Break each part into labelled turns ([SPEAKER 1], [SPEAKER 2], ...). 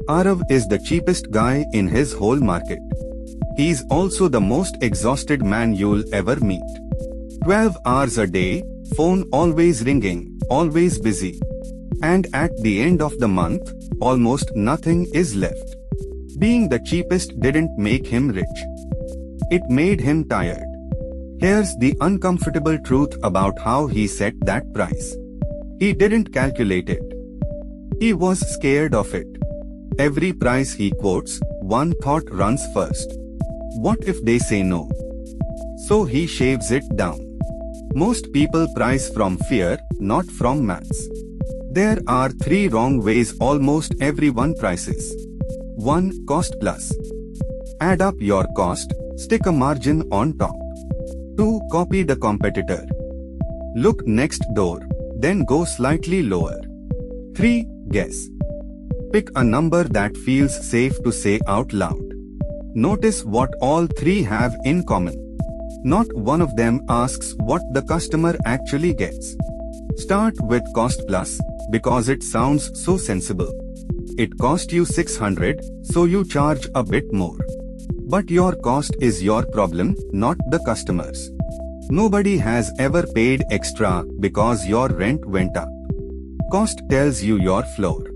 [SPEAKER 1] Aarav is the cheapest guy in his whole market. He's also the most exhausted man you'll ever meet. 12 hours a day, phone always ringing, always busy. And at the end of the month, almost nothing is left. Being the cheapest didn't make him rich. It made him tired. Here's the uncomfortable truth about how he set that price. He didn't calculate it. He was scared of it. Every price he quotes, one thought runs first. What if they say no? So he shaves it down. Most people price from fear, not from maths. There are 3 wrong ways almost everyone prices. 1. Cost plus. Add up your cost, stick a margin on top. 2. Copy the competitor. Look next door, then go slightly lower. 3. Guess. Pick a number that feels safe to say out loud. Notice what all 3 have in common. Not one of them asks what the customer actually gets. Start with cost plus, because it sounds so sensible. It cost you 600, so you charge a bit more. But your cost is your problem, not the customer's. Nobody has ever paid extra because your rent went up. Cost tells you your floor.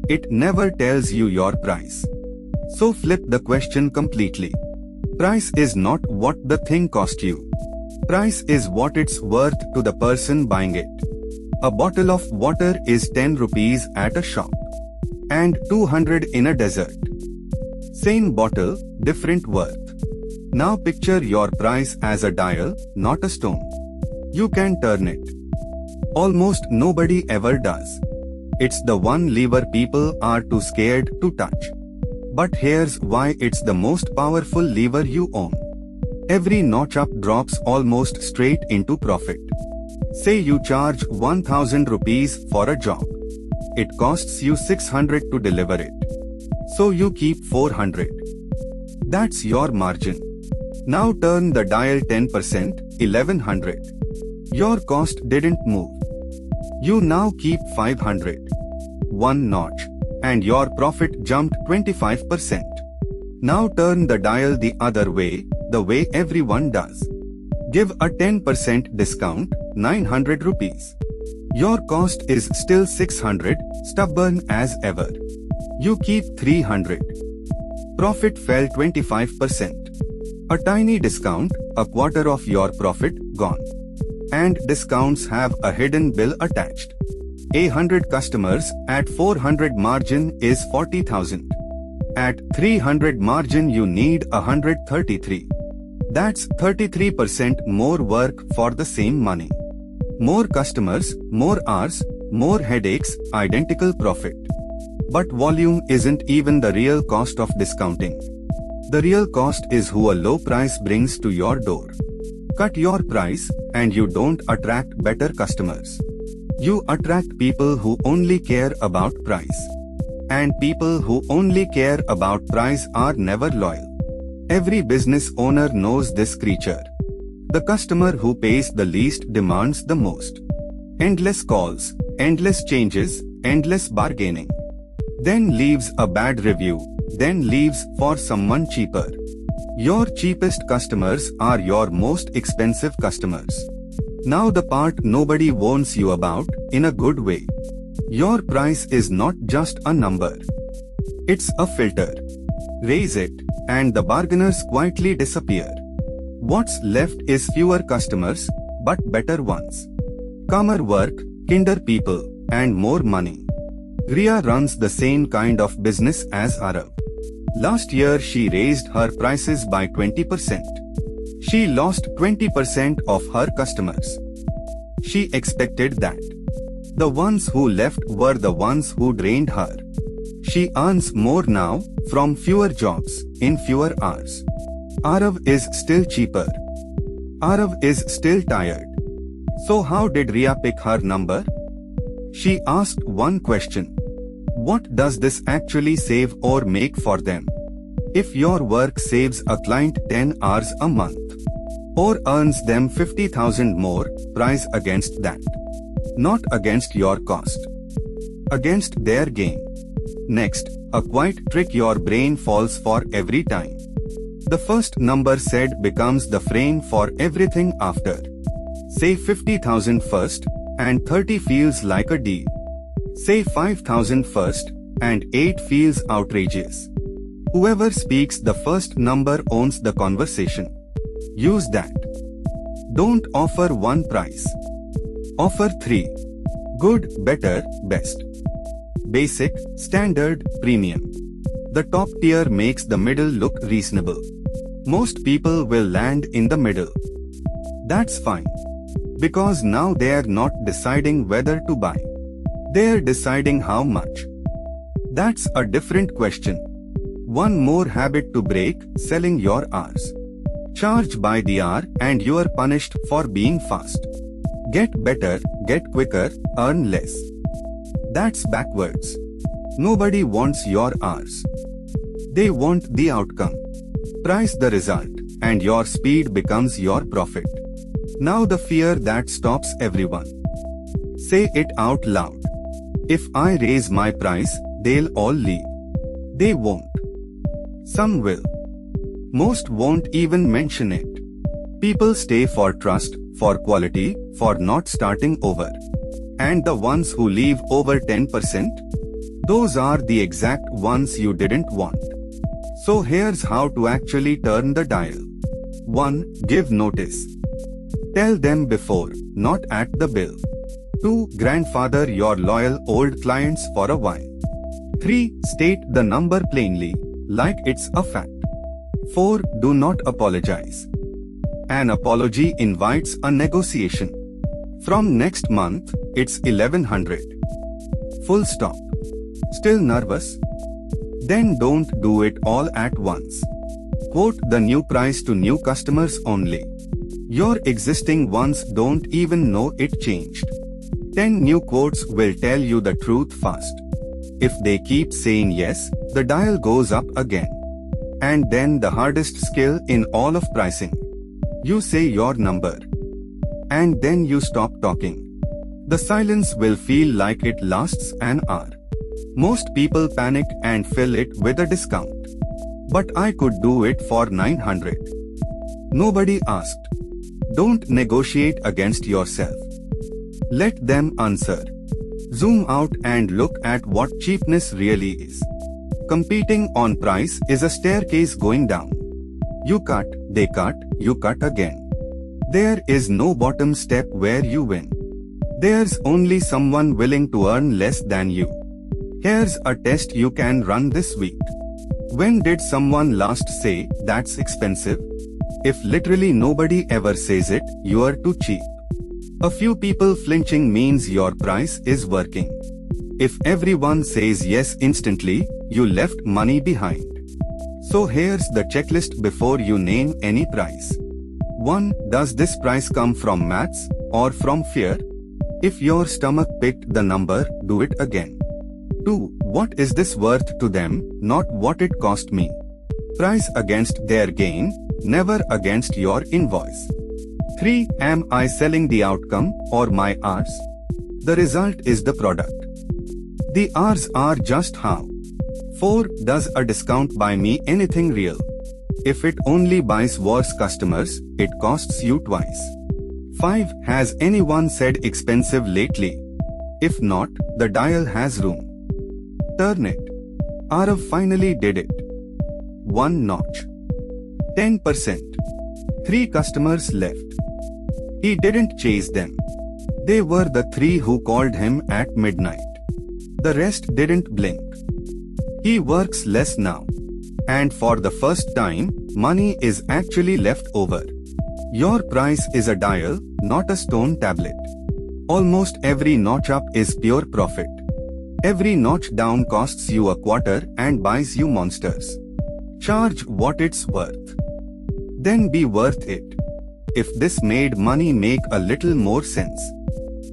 [SPEAKER 1] It never tells you your price. So flip the question completely. Price is not what the thing cost you. Price is what it's worth to the person buying it. A bottle of water is 10 rupees at a shop. And 200 in a desert. Same bottle, different worth. Now picture your price as a dial, not a stone. You can turn it. Almost nobody ever does. It's the one lever people are too scared to touch. But here's why it's the most powerful lever you own. Every notch up drops almost straight into profit. Say you charge 1000 rupees for a job. It costs you 600 to deliver it. So you keep 400. That's your margin. Now turn the dial 10%, 1100. Your cost didn't move. You now keep 500. One notch. And your profit jumped 25%. Now turn the dial the other way, the way everyone does. Give a 10% discount, 900 rupees. Your cost is still 600, stubborn as ever. You keep 300. Profit fell 25%. A tiny discount, a quarter of your profit, gone. And discounts have a hidden bill attached. 100 customers at 400 margin is 40,000. At 300 margin you need 133. That's 33% more work for the same money. More customers, more hours, more headaches, identical profit. But volume isn't even the real cost of discounting. The real cost is who a low price brings to your door. Cut your price, and you don't attract better customers. You attract people who only care about price. And people who only care about price are never loyal. Every business owner knows this creature. The customer who pays the least demands the most. Endless calls, endless changes, endless bargaining. Then leaves a bad review, then leaves for someone cheaper. Your cheapest customers are your most expensive customers. Now the part nobody warns you about, in a good way. Your price is not just a number. It's a filter. Raise it, and the bargainers quietly disappear. What's left is fewer customers, but better ones. Calmer work, kinder people, and more money. Ria runs the same kind of business as Aarav. Last year she raised her prices by 20%. She lost 20% of her customers. She expected that. The ones who left were the ones who drained her. She earns more now, from fewer jobs, in fewer hours. Aarav is still cheaper. Aarav is still tired. So how did Ria pick her number? She asked one question. What does this actually save or make for them? If your work saves a client 10 hours a month, or earns them 50,000 more, price against that. Not against your cost. Against their gain. Next, A quiet trick your brain falls for every time. The first number said becomes the frame for everything after. Say 50,000 first, and 30 feels like a deal. Say 5,000 first, and 8 feels outrageous. Whoever speaks the first number owns the conversation. Use that. Don't offer one price. Offer 3. Good, better, best. Basic, standard, premium. The top tier makes the middle look reasonable. Most people will land in the middle. That's fine. Because now they're not deciding whether to buy. They're deciding how much. That's a different question. One more habit to break: selling your hours. Charge by the hour and you are punished for being fast. Get better, get quicker, earn less. That's backwards. Nobody wants your hours. They want the outcome. Price the result, and your speed becomes your profit. Now the fear that stops everyone. Say it out loud. If I raise my price, they'll all leave. They won't. Some will. Most won't even mention it. People stay for trust, for quality, for not starting over. And the ones who leave over 10%? Those are the exact ones you didn't want. So here's how to actually turn the dial. 1. Give notice. Tell them before, not at the bill. 2. Grandfather your loyal old clients for a while. 3. State the number plainly, like it's a fact. 4. Do not apologize. An apology invites a negotiation. From next month, it's 1100. Full stop. Still nervous? Then don't do it all at once. Quote the new price to new customers only. Your existing ones don't even know it changed. 10 new quotes will tell you the truth fast. If they keep saying yes, the dial goes up again. And then the hardest skill in all of pricing. You say your number. And then you stop talking. The silence will feel like it lasts an hour. Most people panic and fill it with a discount. But I could do it for 900. Nobody asked. Don't negotiate against yourself. Let them answer. Zoom out and look at what cheapness really is. Competing on price is a staircase going down. You cut, they cut, you cut again. There is no bottom step where you win. There's only someone willing to earn less than you. Here's a test you can run this week. When did someone last say, "That's expensive"? If literally nobody ever says it, you are too cheap. A few people flinching means your price is working. If everyone says yes instantly, you left money behind. So here's the checklist before you name any price. 1. Does this price come from maths or from fear? If your stomach picked the number, do it again. 2. What is this worth to them, not what it cost me? Price against their gain, never against your invoice. 3. Am I selling the outcome or my hours? The result is the product. The hours are just how. 4. Does a discount buy me anything real? If it only buys worse customers, it costs you twice. 5. Has anyone said expensive lately? If not, the dial has room. Turn it. Aarav finally did it. 1 notch. 10%. 3 customers left. He didn't chase them. They were the 3 who called him at midnight. The rest didn't blink. He works less now. And for the first time, money is actually left over. Your price is a dial, not a stone tablet. Almost every notch up is pure profit. Every notch down costs you a quarter and buys you monsters. Charge what it's worth. Then be worth it. If this made money make a little more sense.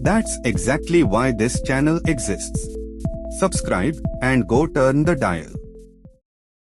[SPEAKER 1] That's exactly why this channel exists. Subscribe and go turn the dial.